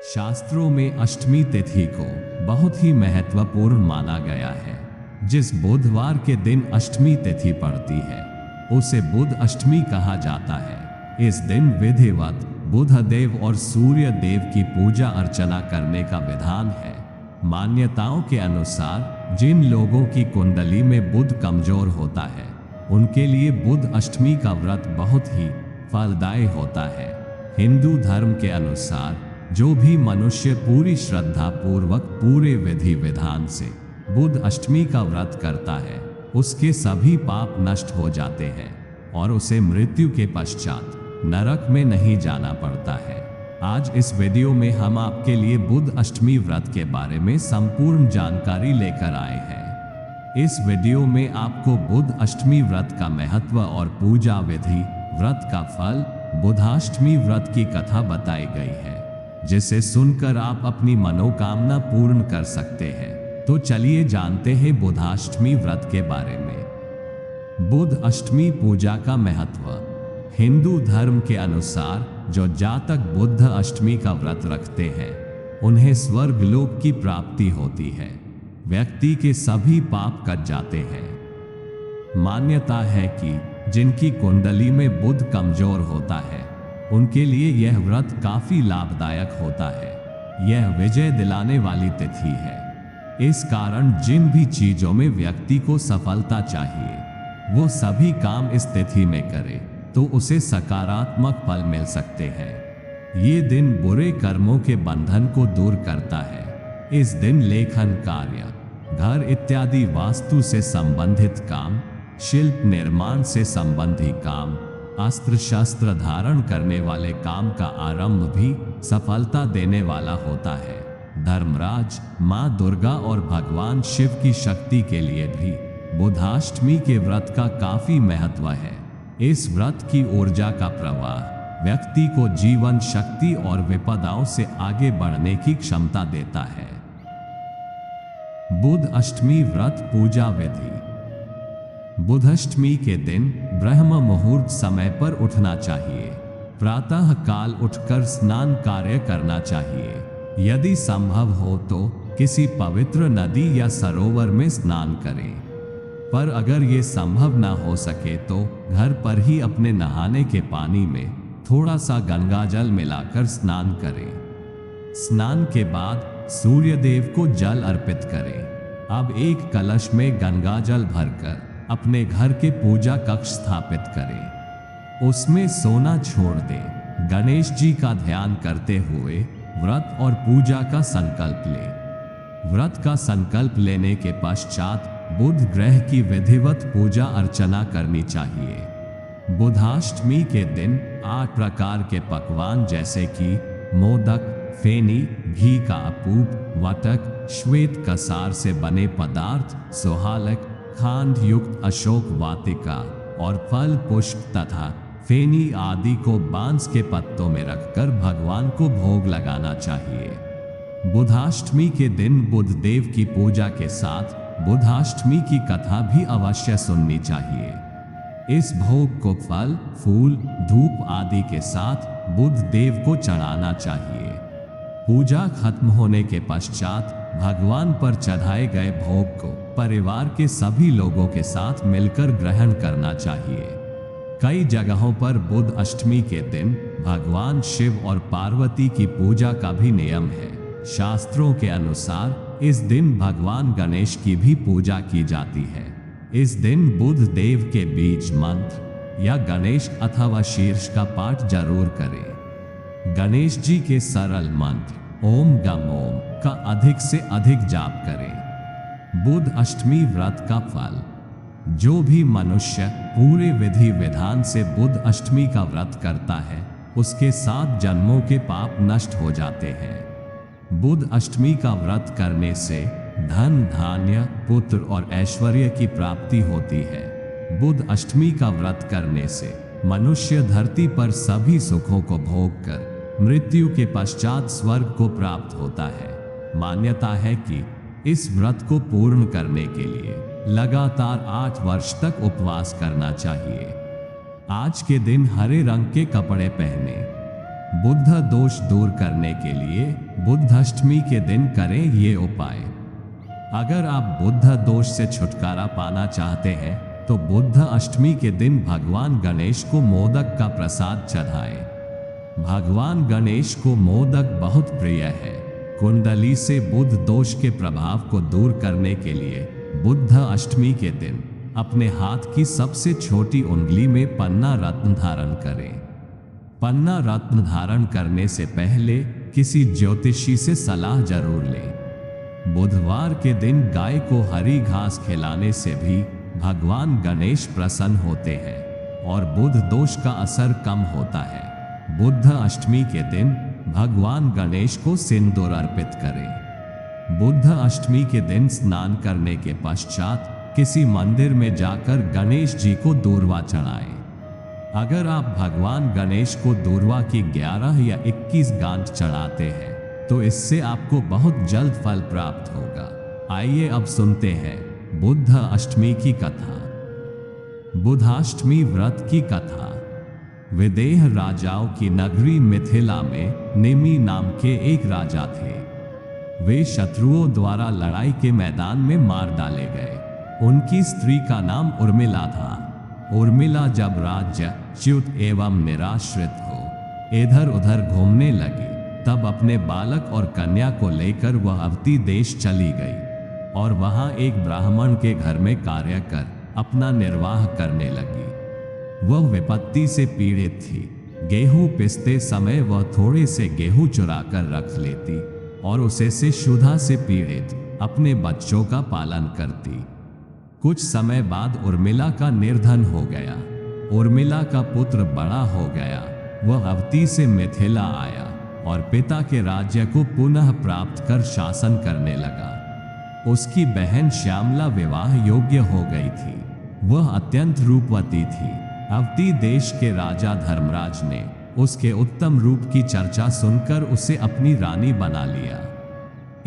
शास्त्रों में अष्टमी तिथि को बहुत ही महत्वपूर्ण माना गया है। जिस बुधवार के दिन अष्टमी तिथि पड़ती है उसे बुध अष्टमी कहा जाता है। इस दिन विधिवत बुध देव और सूर्य देव की पूजा अर्चना करने का विधान है। मान्यताओं के अनुसार जिन लोगों की कुंडली में बुध कमजोर होता है उनके लिए बुध अष्टमी का व्रत बहुत ही फलदायी होता है। हिंदू धर्म के अनुसार जो भी मनुष्य पूरी श्रद्धा पूर्वक पूरे विधि विधान से बुध अष्टमी का व्रत करता है उसके सभी पाप नष्ट हो जाते हैं और उसे मृत्यु के पश्चात नरक में नहीं जाना पड़ता है। आज इस वीडियो में हम आपके लिए बुध अष्टमी व्रत के बारे में संपूर्ण जानकारी लेकर आए हैं। इस वीडियो में आपको बुध अष्टमी व्रत का महत्व और पूजा विधि, व्रत का फल, बुधाष्टमी व्रत की कथा बताई गई है जिसे सुनकर आप अपनी मनोकामना पूर्ण कर सकते हैं। तो चलिए जानते हैं बुधाष्टमी व्रत के बारे में। बुध अष्टमी पूजा का महत्व। हिंदू धर्म के अनुसार जो जातक बुध अष्टमी का व्रत रखते हैं उन्हें स्वर्ग लोक की प्राप्ति होती है। व्यक्ति के सभी पाप कट जाते हैं। मान्यता है कि जिनकी कुंडली में बुध कमजोर होता है उनके लिए यह व्रत काफी लाभदायक होता है। यह विजय दिलाने वाली तिथि है। इस कारण जिन भी चीजों में व्यक्ति को सफलता चाहिए वो सभी काम इस तिथि में करे तो उसे सकारात्मक फल मिल सकते हैं। ये दिन बुरे कर्मों के बंधन को दूर करता है। इस दिन लेखन कार्य, घर इत्यादि वास्तु से संबंधित काम, शिल्प निर्माण से संबंधी काम, अस्त्र शस्त्र धारण करने वाले काम का आरंभ भी सफलता देने वाला होता है। धर्मराज, माँ दुर्गा और भगवान शिव की शक्ति के लिए भी बुधाष्टमी के व्रत का काफी महत्व है। इस व्रत की ऊर्जा का प्रवाह व्यक्ति को जीवन शक्ति और विपदाओं से आगे बढ़ने की क्षमता देता है। बुध अष्टमी व्रत पूजा विधि। बुधाष्टमी के दिन ब्रह्म मुहूर्त समय पर उठना चाहिए। प्रातः काल उठकर स्नान कार्य करना चाहिए। यदि संभव हो तो किसी पवित्र नदी या सरोवर में स्नान करें, पर अगर ये संभव ना हो सके तो घर पर ही अपने नहाने के पानी में थोड़ा सा गंगा जल मिलाकर स्नान करें। स्नान के बाद सूर्य देव को जल अर्पित करें। अब एक कलश में गंगा जल भरकर अपने घर के पूजा कक्ष स्थापित करें। उसमें सोना छोड़ दें। गणेश जी का ध्यान करते हुए व्रत और पूजा का संकल्प लें। व्रत का संकल्प लेने के पश्चात बुध ग्रह की विधिवत पूजा अर्चना करनी चाहिए। बुधाष्टमी के दिन 8 प्रकार के पकवान जैसे कि मोदक, फेनी, घी का अपूप, वटक, श्वेत कसार से बने पदार्थ, सुहालक, खांड युक्त अशोक वाटिका और फल पुष्प तथा फेनी आदि को बांस के पत्तों में रखकर भगवान को भोग लगाना चाहिए। बुधाष्टमी के दिन बुध देव की पूजा के साथ बुधाष्टमी की कथा भी अवश्य सुननी चाहिए। इस भोग को फल, फूल, धूप आदि के साथ बुध देव को चढ़ाना चाहिए। पूजा खत्म होने के पश्चात भगवान पर चढ़ाए गए भोग को परिवार के सभी लोगों के साथ मिलकर ग्रहण करना चाहिए। कई जगहों पर बुध अष्टमी के दिन भगवान शिव और पार्वती की पूजा का भी नियम है। शास्त्रों के अनुसार इस दिन भगवान गणेश की भी पूजा की जाती है। इस दिन बुध देव के बीज मंत्र या गणेश अथवा शीर्ष का पाठ जरूर करें। गणेश जी के सरल मंत्र ओम गम ओम का अधिक से अधिक जाप करें। बुध अष्टमी व्रत का फल। जो भी मनुष्य पूरे विधि विधान से बुध अष्टमी का व्रत करता है उसके 7 जन्मों के पाप नष्ट हो जाते हैं। बुध अष्टमी का व्रत करने से धन, धान्य, पुत्र और ऐश्वर्य की प्राप्ति होती है। बुध अष्टमी का व्रत करने से मनुष्य धरती पर सभी सुखों को भोग कर मृत्यु के पश्चात स्वर्ग को प्राप्त होता है। मान्यता है कि इस व्रत को पूर्ण करने के लिए लगातार 8 वर्ष तक उपवास करना चाहिए। आज के दिन हरे रंग के कपड़े पहने। बुध दोष दूर करने के लिए बुध अष्टमी के दिन करें ये उपाय। अगर आप बुध दोष से छुटकारा पाना चाहते हैं तो बुध अष्टमी के दिन भगवान गणेश को मोदक का प्रसाद चढ़ाएं। भगवान गणेश को मोदक बहुत प्रिय है। कुंडली से बुध दोष के प्रभाव को दूर करने के लिए बुध अष्टमी के दिन अपने हाथ की सबसे छोटी उंगली में पन्ना रत्न धारण करें। पन्ना रत्न धारण करने से पहले किसी ज्योतिषी से सलाह जरूर लें। बुधवार के दिन गाय को हरी घास खिलाने से भी भगवान गणेश प्रसन्न होते हैं और बुध दोष का असर कम होता है। बुध अष्टमी के दिन भगवान गणेश को सिंदूर अर्पित करें। बुध अष्टमी के दिन स्नान करने के पश्चात किसी मंदिर में जाकर गणेश जी को दूर्वा चढ़ाएं। अगर आप भगवान गणेश को दूर्वा की 11 या 21 गांठ चढ़ाते हैं तो इससे आपको बहुत जल्द फल प्राप्त होगा। आइए अब सुनते हैं बुध अष्टमी की कथा। बुधाष्टमी व्रत की कथा। विदेह राजाओं की नगरी मिथिला में निमि नाम के एक राजा थे। वे शत्रुओं द्वारा लड़ाई के मैदान में मार डाले गए। उनकी स्त्री का नाम उर्मिला था। उर्मिला जब राज्य च्युत एवं निराश्रित हो इधर उधर घूमने लगी तब अपने बालक और कन्या को लेकर वह अवती देश चली गई और वहां एक ब्राह्मण के घर में कार्य कर अपना निर्वाह करने लगी। वह विपत्ति से पीड़ित थी। गेहूं पिसते समय वह थोड़े से गेहूं चुरा कर रख लेती और उसे से क्षुधा से पीड़ित अपने बच्चों का पालन करती। कुछ समय बाद उर्मिला का निर्धन हो गया। उर्मिला का पुत्र बड़ा हो गया। वह अवती से मिथिला आया और पिता के राज्य को पुनः प्राप्त कर शासन करने लगा। उसकी बहन श्यामला विवाह योग्य हो गई थी। वह अत्यंत रूपवती थी। अवती देश के राजा धर्मराज ने उसके उत्तम रूप की चर्चा सुनकर उसे अपनी रानी बना लिया।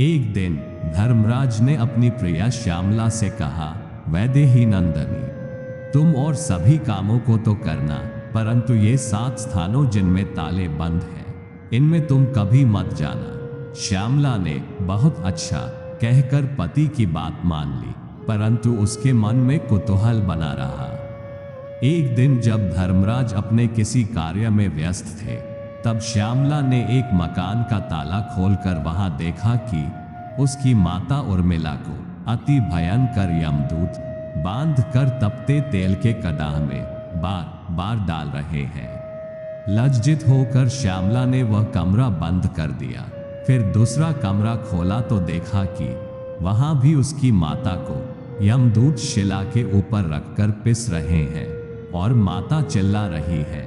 एक दिन धर्मराज ने अपनी प्रिया श्यामला से कहा, वैदेही नंदनी, तुम और सभी कामों को तो करना, परंतु ये 7 स्थानों जिनमें ताले बंद हैं, इनमें तुम कभी मत जाना। श्यामला ने बहुत अच्छा कहकर पति की बात मान ली, परंतु उसके मन में कुतूहल बना रहा। एक दिन जब धर्मराज अपने किसी कार्य में व्यस्त थे तब श्यामला ने एक मकान का ताला खोलकर वहां देखा कि उसकी माता उर्मिला को अति भयंकर यमदूत बांध कर तपते तेल के कड़ाह में बार बार डाल रहे हैं। लज्जित होकर श्यामला ने वह कमरा बंद कर दिया। फिर दूसरा कमरा खोला तो देखा कि वहां भी उसकी माता को यमदूत शिला के ऊपर रखकर पिस रहे हैं और माता चिल्ला रही है।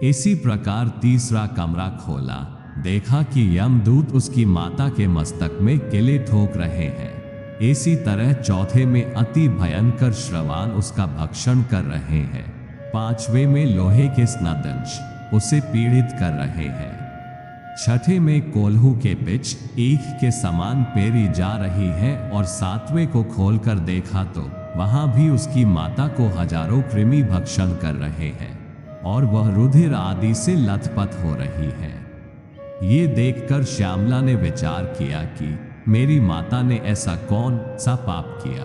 इसी प्रकार तीसरा कमरा खोला, देखा कि यमदूत उसकी माता के मस्तक में किले ठोक रहे हैं। इसी तरह चौथे में अति भयंकर श्रवाण उसका भक्षण कर रहे हैं। पांचवे में लोहे के स्नदंश उसे पीड़ित कर रहे हैं। छठे में कोल्हू के पिच ईख के समान पेरी जा रही है और सातवें को खोलकर देखा तो वहां भी उसकी माता को हजारों कृमि भक्षण कर रहे हैं और वह रुधिर आदि से लथपथ हो रही है। ये देखकर श्यामला ने विचार किया कि मेरी माता ने ऐसा कौन सा पाप किया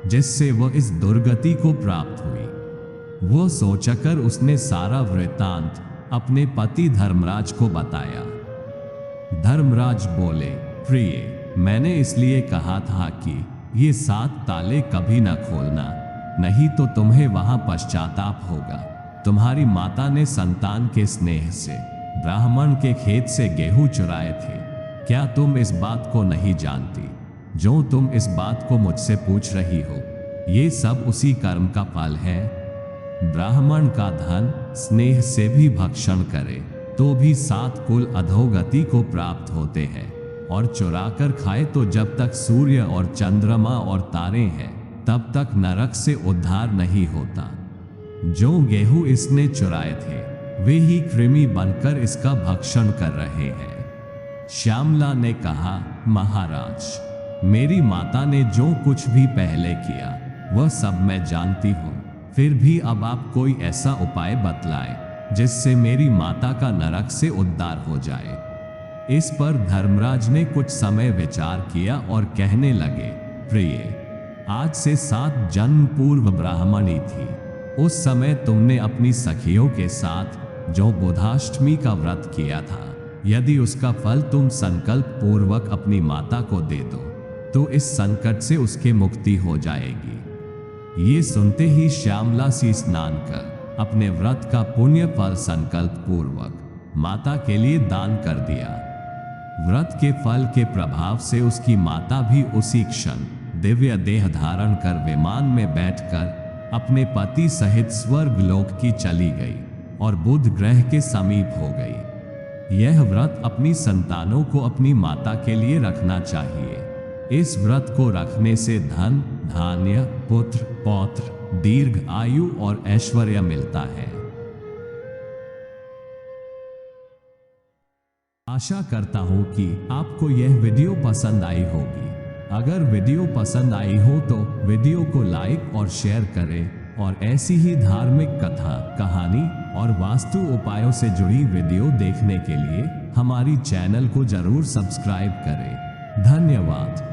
जिससे वह इस दुर्गति को प्राप्त हुई। वो सोचकर उसने सारा वृत्तांत अपने पति धर्मराज को बताया। धर्मराज बोले, प्रिय, मैंने इसलिए कहा था कि ये 7 ताले कभी न खोलना, नहीं तो तुम्हें वहां पश्चाताप होगा। तुम्हारी माता ने संतान के स्नेह से ब्राह्मण के खेत से गेहूं चुराए थे। क्या तुम इस बात को नहीं जानती? जो तुम इस बात को मुझसे पूछ रही हो, ये सब उसी कर्म का फल है। ब्राह्मण का धन स्नेह से भी भक्षण करे तो भी 7 कुल अधोगति को प्राप्त होते हैं, और चुरा कर खाए तो जब तक सूर्य और चंद्रमा और तारे हैं तब तक नरक से उद्धार नहीं होता। जो गेहूं इसने चुराए थे वे ही कृमि बनकर इसका भक्षण कर रहे हैं। श्यामला ने कहा, महाराज, मेरी माता ने जो कुछ भी पहले किया वह सब मैं जानती हूँ, फिर भी अब आप कोई ऐसा उपाय बतलाए जिससे मेरी माता का नरक से उद्धार हो जाए। इस पर धर्मराज ने कुछ समय विचार किया और कहने लगे, प्रिय, आज से 7 जन्म पूर्व ब्राह्मणी थी। उस समय तुमने अपनी सखियों के साथ जो बुधाष्टमी का व्रत किया था, यदि उसका फल तुम संकल्प पूर्वक अपनी माता को दे दो तो इस संकट से उसके मुक्ति हो जाएगी। ये सुनते ही श्यामला सी स्नान कर अपने व्रत का पुण्य फल संकल्प पूर्वक माता के लिए दान कर दिया। व्रत के फल के प्रभाव से उसकी माता भी उसी क्षण दिव्य देह धारण कर विमान में बैठकर अपने पति सहित स्वर्ग लोक की चली गई और बुध ग्रह के समीप हो गई। यह व्रत अपनी संतानों को अपनी माता के लिए रखना चाहिए। इस व्रत को रखने से धन, धान्य, पुत्र, पौत्र, दीर्घ आयु और ऐश्वर्य मिलता है। आशा करता हूं कि आपको यह वीडियो पसंद आई होगी। अगर वीडियो पसंद आई हो तो वीडियो को लाइक और शेयर करें और ऐसी ही धार्मिक कथा, कहानी और वास्तु उपायों से जुड़ी वीडियो देखने के लिए हमारी चैनल को जरूर सब्सक्राइब करें। धन्यवाद।